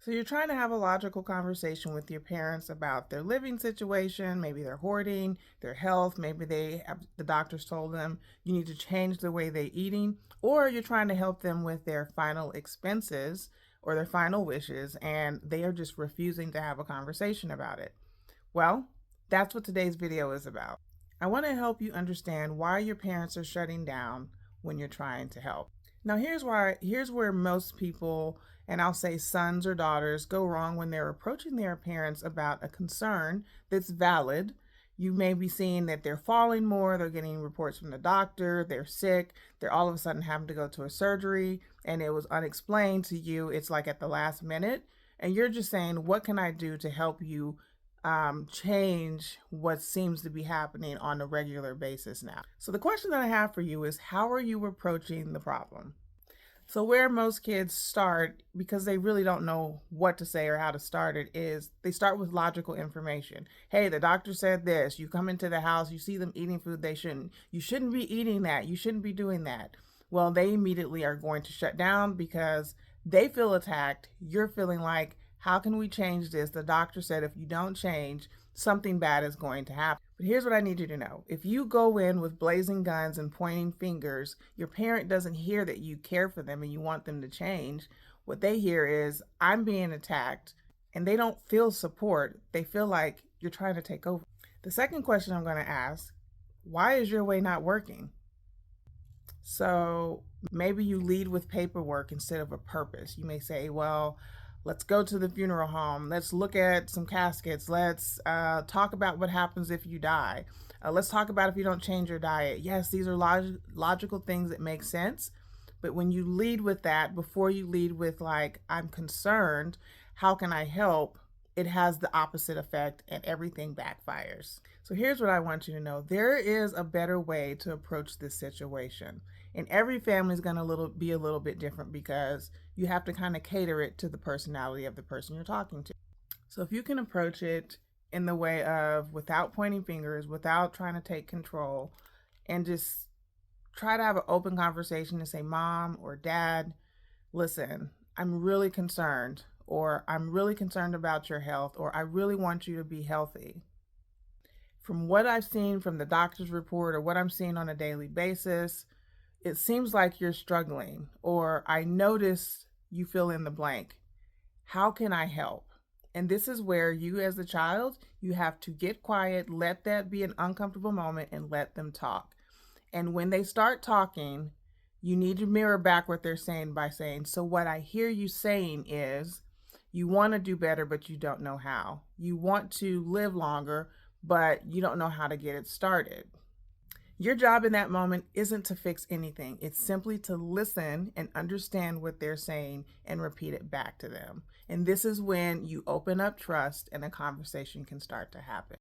So you're trying to have a logical conversation with your parents about their living situation. Maybe they're hoarding, their health. Maybe the doctors told them you need to change the way they're eating, or you're trying to help them with their final expenses or their final wishes, and they are just refusing to have a conversation about it. Well, that's what today's video is about. I want to help you understand why your parents are shutting down when you're trying to help. Now, here's where most people, and I'll say sons or daughters, go wrong when they're approaching their parents about a concern that's valid. You may be seeing that they're falling more, they're getting reports from the doctor, they're sick, they're all of a sudden having to go to a surgery, and it was unexplained to you. It's like at the last minute, and you're just saying, what can I do to help you change what seems to be happening on a regular basis now? So the question that I have for you is, how are you approaching the problem? So where most kids start, because they really don't know what to say or how to start it, is they start with logical information. Hey, the doctor said this. You come into the house, you see them eating food they shouldn't. You shouldn't be eating that. You shouldn't be doing that. Well, they immediately are going to shut down because they feel attacked. You're feeling like, how can we change this? The doctor said if you don't change, something bad is going to happen. But here's what I need you to know. If you go in with blazing guns and pointing fingers, your parent doesn't hear that you care for them and you want them to change. What they hear is, I'm being attacked, and they don't feel support. They feel like you're trying to take over. The second question I'm going to ask, why is your way not working? So maybe you lead with paperwork instead of a purpose. You may say, well, let's go to the funeral home. Let's look at some caskets. Let's talk about what happens if you die. Let's talk about if you don't change your diet. Yes, these are logical things that make sense. But when you lead with that, before you lead with like, I'm concerned, how can I help? It has the opposite effect and everything backfires. So here's what I want you to know. There is a better way to approach this situation. And every family is going to be a little bit different because you have to kind of cater it to the personality of the person you're talking to. So if you can approach it in the way of without pointing fingers, without trying to take control, and just try to have an open conversation and say, Mom or Dad, listen, I'm really concerned, or I'm really concerned about your health, or I really want you to be healthy. From what I've seen from the doctor's report or what I'm seeing on a daily basis, it seems like you're struggling, or I notice you fill in the blank. How can I help? And this is where you as a child, you have to get quiet, let that be an uncomfortable moment, and let them talk. And when they start talking, you need to mirror back what they're saying by saying, so what I hear you saying is, you want to do better, but you don't know how. You want to live longer, but you don't know how to get it started. Your job in that moment isn't to fix anything. It's simply to listen and understand what they're saying and repeat it back to them. And this is when you open up trust and a conversation can start to happen.